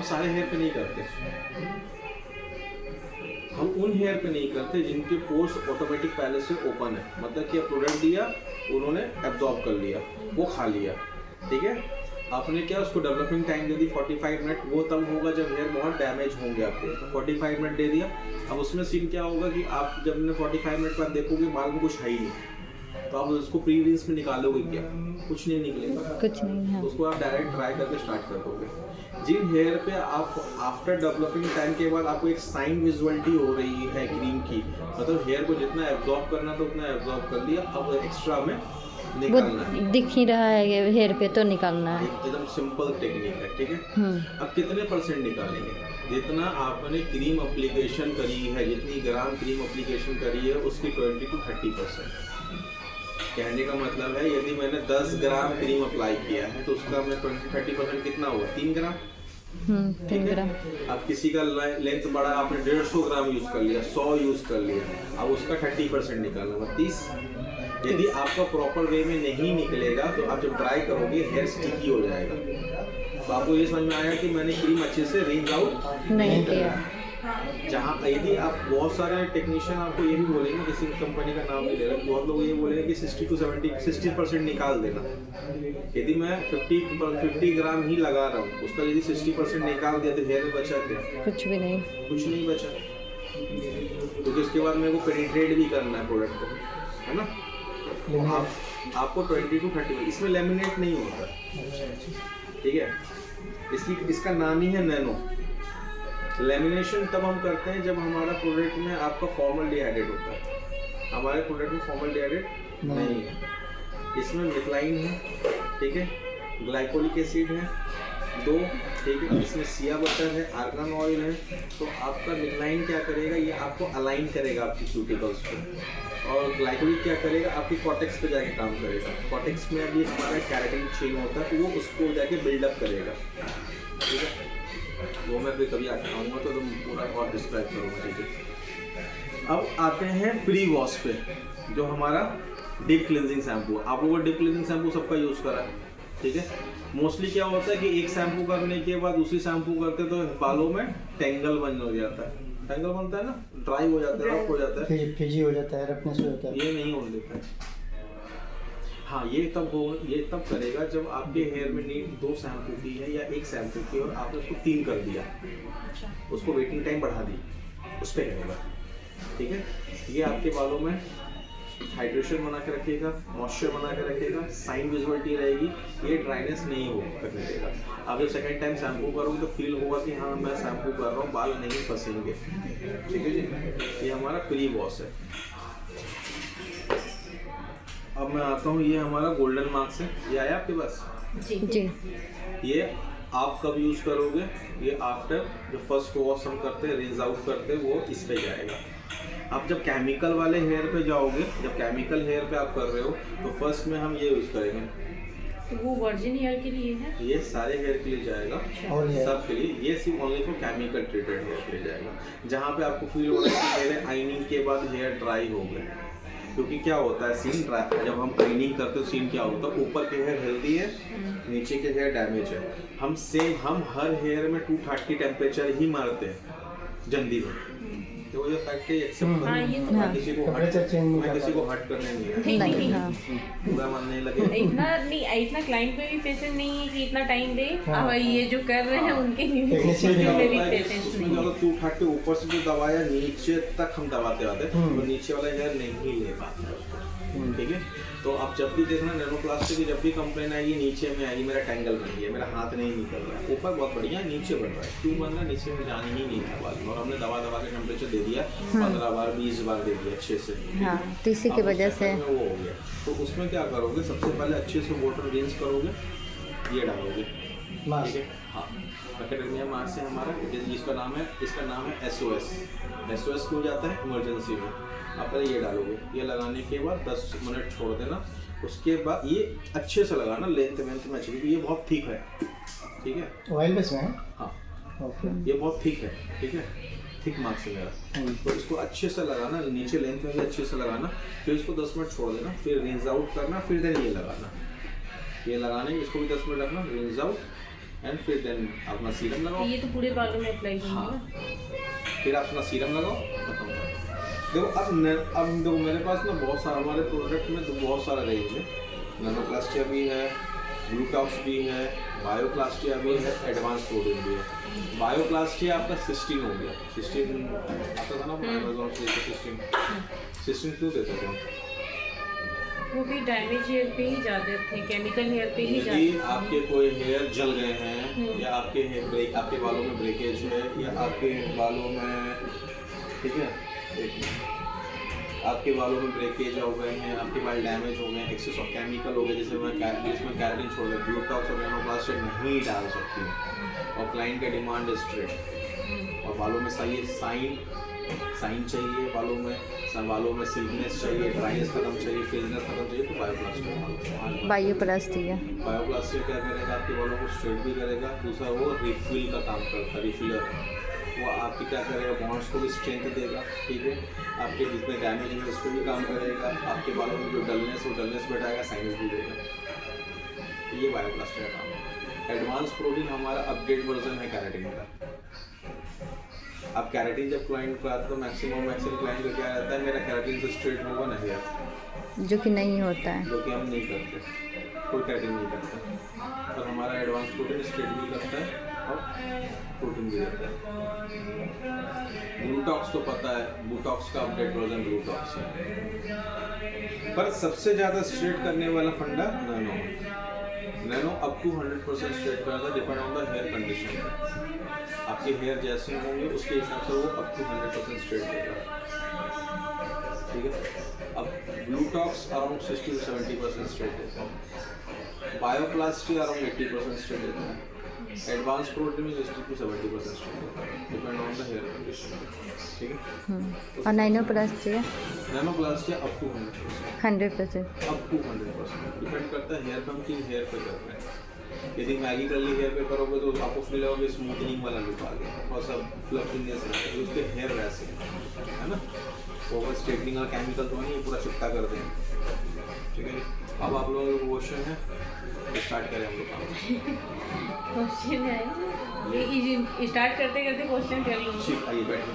सारे हेयर पे नहीं करते, हम उन हेयर पे नहीं करते जिनके पोर्स ऑटोमेटिक पहले से ओपन है, मतलब कि प्रोडक्ट दिया उन्होंने एब्जॉर्ब कर लिया, वो खा लिया, ठीक है। आपने क्या उसको डेवलपिंग टाइम दे दी 45 मिनट, वो तब होगा जब हेयर बहुत डैमेज होंगे आपके, तो 45 मिनट दे दिया। अब उसमें सीन क्या होगा कि आप जब 45 मिनट बाद देखोगे बाल में कुछ है ही नहीं, तो आप उसको प्री रील्स में निकालोगे क्या, कुछ नहीं निकलेगा, कुछ नहीं है। तो उसको आप डायरेक्ट ड्राई करके स्टार्ट कर दोगे। जिन हेयर पे आप आफ्टर डेवलपिंग टाइम के बाद आपको एक साइन विजुअलिटी हो रही है क्रीम की, मतलब हेयर को जितना एब्जॉर्ब करना था उतना एब्जॉर्ब कर लिया, अब एक्स्ट्रा में वो निकालना है, दिख ही रहा है ये हेयर पे तो निकालना है। एकदम सिंपल टेक्निक है, ठीक है। अब कितने परसेंट निकालेंगे, जितना आपने क्रीम अप्लीकेशन करी है, जितनी ग्राम क्रीम अप्लीकेशन करी है उसकी 20 to 30%। कहने का मतलब है यदि मैंने 10 ग्राम क्रीम अप्लाई किया है तो उसका मैं 20-30% कितना हुआ, 3 ग्राम। 3 ग्राम। अब किसी का लेंथ बड़ा, आपने 150 ग्राम यूज कर लिया, 100 यूज कर लिया, अब उसका 30% निकालना 32। यदि आपका प्रॉपर वे में नहीं निकलेगा तो आप जब ड्राई करोगे हेयर स्टिकी हो जाएगा। तो आपको ये समझ में आया कि मैंने क्रीम अच्छे से रिंज आउट नहीं किया। जहाँ यदि आप बहुत सारे टेक्नीशियन आपको ये भी बोलेंगे, किसी कंपनी का नाम नहीं ले रहे, बहुत लोग ये बोलेंगे कि 60 to 60% निकाल देना। यदि मैं 50 ग्राम ही लगा रहा हूँ, उसका यदि 60% निकाल दिया तो हेयर में बचा क्या, कुछ भी नहीं, कुछ नहीं बचा, क्योंकि उसके बाद मेरे को पेनिट्रेट भी करना है प्रोडक्ट को, है ना। आपको 20 to 30, इसमें लेमिनेट नहीं होता, ठीक है। इसका नाम ही है नैनो। लेमिनेशन तब हम करते हैं जब हमारा प्रोडक्ट में आपका फॉर्मल्डिहाइड होता है, हमारे प्रोडक्ट में फॉर्मल्डिहाइड नहीं है, इसमें मिथलाइन है, ठीक है, ग्लाइकोलिक एसिड है 2, ठीक है, इसमें सिया बटर है, आर्गन ऑयल है। तो आपका मिथलाइन क्या करेगा, ये आपको अलाइन करेगा आपकी क्यूटिकल्स को, और ग्लाइकोलिक क्या करेगा, आपकी कॉटेक्स पे जाके काम करेगा। कॉटेक्स में अभी हमारा कैराटिन चेन होता है, तो वो उसको जाके बिल्डअप करेगा, ठीक है। वो मैं भी कभी आऊँगा तो तुम पूरा और डिस्क्राइब करूँगा, ठीक है। अब आते हैं प्री वॉश पे, जो हमारा डीप क्लिनजिंग शैम्पू। आप लोगों को डीप क्लिनजिंग शैम्पू सबका यूज़ करा है, ठीक है। मोस्टली क्या होता है कि एक शैम्पू करने के बाद दूसरी शैम्पू करते तो बालों में टेंगल बन हो जाता है, टेंगल बनता है ना, ड्राई हो जाता है, रफ हो जाता है, फिजी हो जाता है, रफनेस हो जाता है। ये नहीं होने देता है। हाँ, ये तब करेगा जब आपके हेयर में नीड 2 शैम्पू की है या 1 शैम्पू की और आपने उसको 3 कर दिया, उसको वेटिंग टाइम बढ़ा दी, उस पर करेगा, ठीक है। ये आपके बालों में हाइड्रेशन बना के रखेगा, मॉइस्चर बना के रखेगा, साइन विजुअलिटी रहेगी, ये ड्राइनेस नहीं हो करने देगा। आप जब सेकेंड टाइम शैम्पू करोगे तो फील होगा कि हाँ मैं शैम्पू कर रहा हूँ, बाल नहीं फंसेंगे, ठीक है जी। ये हमारा प्री वॉश है। अब मैं आता हूँ, ये हमारा गोल्डन मार्क्स है, ये आया आपके पास जी। ये आप कब यूज़ करोगे, ये आफ्टर जो फर्स्ट वॉश हम करते हैं, रिंस आउट करते हैं, वो इस पे जाएगा। आप जब केमिकल वाले हेयर पे जाओगे, जब केमिकल हेयर पे आप कर रहे हो तो फर्स्ट में हम ये यूज़ करेंगे, तो वो वर्जिन हेयर के लिए है, ये सारे हेयर के लिए जाएगा, सब के लिए। ये सिर्फ only for chemical treated hair के लिए जाएगा, जहाँ पे आपको फील हो रहा है कि मेरे आइनिंग के बाद हेयर ड्राई हो गए। क्योंकि क्या होता है सीन, जब हम आइनिंग करते हैं सीन क्या होता है, ऊपर के हेयर हेल्दी है, नीचे के हेयर डैमेज है। हम हर हेयर में 230 टेम्परेचर ही मारते हैं जल्दी में, तो ये फैक्ट है, एक्सेप्ट करो। मैं किसी को हट करने नहीं है, पूरा मन नहीं लगे। इतना क्लाइंट में भी पेशेंस नहीं है कि इतना टाइम दे। अब ये जो कर रहे हैं उनके लिए भी पेशेंस नहीं है। 230 ऊपर से जो दबाया नीचे तक हम दबाते आते, तो नीचे वाला हेयर नहीं ले पाते, ठीक है। तो आप जब भी देखना नैनोप्लास्टिक की जब भी कंप्लेन आएगी, नीचे में आएगी मेरा टेंगल बन गया, मेरा हाथ नहीं निकल रहा है, ऊपर बहुत बढ़िया नीचे बन रहा है, क्यों बन रहा है, नीचे में जाने ही नहीं था बाल में, और हमने दवा के टेम्परेचर दे दिया 15 बार 20 बार दे दिया अच्छे से, हाँ, तो इसी की वजह से वो हो गया। तो उसमें क्या करोगे, सबसे पहले अच्छे से वाटर रिंस करोगे, ये डालोगे, ठीक है। हाँ, एकेडेमिया मार्क्स है हमारा, इसका नाम है SOS क्यों जाता है इमरजेंसी में। आप पहले ये डालोगे, ये लगाने के बाद 10 मिनट छोड़ देना, उसके बाद ये अच्छे से लगाना, लेंथ में अच्छी, क्योंकि ये बहुत थिक है, ठीक है, ऑयल बेस में है। हाँ ओके, ये बहुत थिक है, ठीक है, थिक मार्क्स है मेरा। तो इसको अच्छे से लगाना, नीचे लेंथ में भी अच्छे से लगाना, फिर इसको 10 मिनट छोड़ देना, फिर रिंस आउट करना, फिर देन ये लगाना, ये लगाने इसको भी 10 मिनट रखना, रिंस आउट, एंड फिर देन अपना सीरम लगाओ। ये तो पूरे बालों में अप्लाई हाँ, करूँगा। फिर अपना सीरम लगाओ, खत्म। देखो अब देखो मेरे पास ना बहुत सारा, हमारे प्रोडक्ट में तो बहुत सारा रेंज है। नैनोप्लास्टिया भी है, ग्लूटॉक्स भी है, बायोप्लास्टिया भी है, एडवांस प्रोटीन भी है। बायोप्लास्टिया आपका 16 हो गया, 16 आता था ना अमेजोन से, 16 क्यों देते थे? वो भी डैमेज हेयर पे ही जाते थे, केमिकल हेयर पे ही यदि जाते आपके कोई हेयर जल गए हैं या आपके हेयर ब्रेक, आपके बालों में ब्रेकेज है या आपके बालों में, ठीक है, एक मिनट, आपके बालों में ब्रेकेज हो गए हैं, आपके बाल डैमेज हो गए हैं, एक्सेस ऑफ केमिकल हो गए, जिसमें कैराटिन छोड़ गए, ग्लूटॉक्स और नैनोप्लास्टिक नहीं डाल सकती, और क्लाइंट का डिमांड है स्ट्रेट, और बालों में साइन चाहिए, बालों में सिल्कनेस चाहिए, ड्राइनेस खत्म चाहिए, फ्रिजनेस खत्म चाहिए, तो बायोप्लास्टिक। बायोप्लास्टिया बायोप्लास्टिक क्या करेगा? आपके बालों को स्ट्रेट भी करेगा, दूसरा वो रिफिल का काम करता है, रिफिलर। वो आपकी क्या करेगा? बॉन्ड्स को भी स्ट्रेंथ देगा, ठीक है, आपके जितने डैमेज है उस पर भी काम करेगा, आपके बालों में जो डलनेस वो डलनेस बैठाएगा, साइनस भी देगा। ये बायोप्लास्टिक का काम है। एडवांस प्रोटीन हमारा अपडेट वर्जन है कैराटिन का। अब कैराटिन जब क्लाइंट को आता है तो मैक्सिमम क्लाइंट का क्या रहता है, मेरा कैराटिन से स्ट्रेट होगा नहीं यार, जो कि नहीं होता है। जो कि हम नहीं करते, कोई कैराटिन नहीं करता, पर हमारा एडवांस प्रोटीन स्ट्रेट भी करता है और प्रोटीन भी देता है। ग्लूटॉक्स तो पता है, ग्लूटॉक्स का अपडेट वर्जन ग्लूटॉक्स है, पर सबसे ज़्यादा स्ट्रेट करने वाला फंडा नैनो अप टू 100% स्ट्रेट करता है, depend on the hair condition. आपके हेयर जैसे होंगे उसके हिसाब से वो अप टू 100% स्ट्रेट देगा, ठीक है। अब ग्लूटॉक्स अराउंड 60 to 70% स्ट्रेट देता है, बायोप्लास्टिक अराउंड 80% स्ट्रेट देता है, एडवांस प्रोटीन में 60 to 70% स्ट्रेट देता है, depend on the hair condition, ठीक है। और nanoplastia nanoplastia up to 100%, up to 100% depend करता है हेयर पे, हम किन हेयर पे कर रहे हैं। यदि मैगी कर्ली हेयर पे करोगे तो आपको फील होगा स्मूथनिंग वाला लुक आ गया और सब फ्लफीनेस है, उसके हेयर वैसे है ना, ओवर स्ट्रेटनिंग और केमिकल तो नहीं, पूरा चिपटा कर देंगे, ठीक है। अब आप लोगों को क्वेश्चन है, स्टार्ट करें हम लोग काम। क्वेश्चन है ये, स्टार्ट करते करते क्वेश्चन कर लूँगी। ठीक, आइए बैठिए।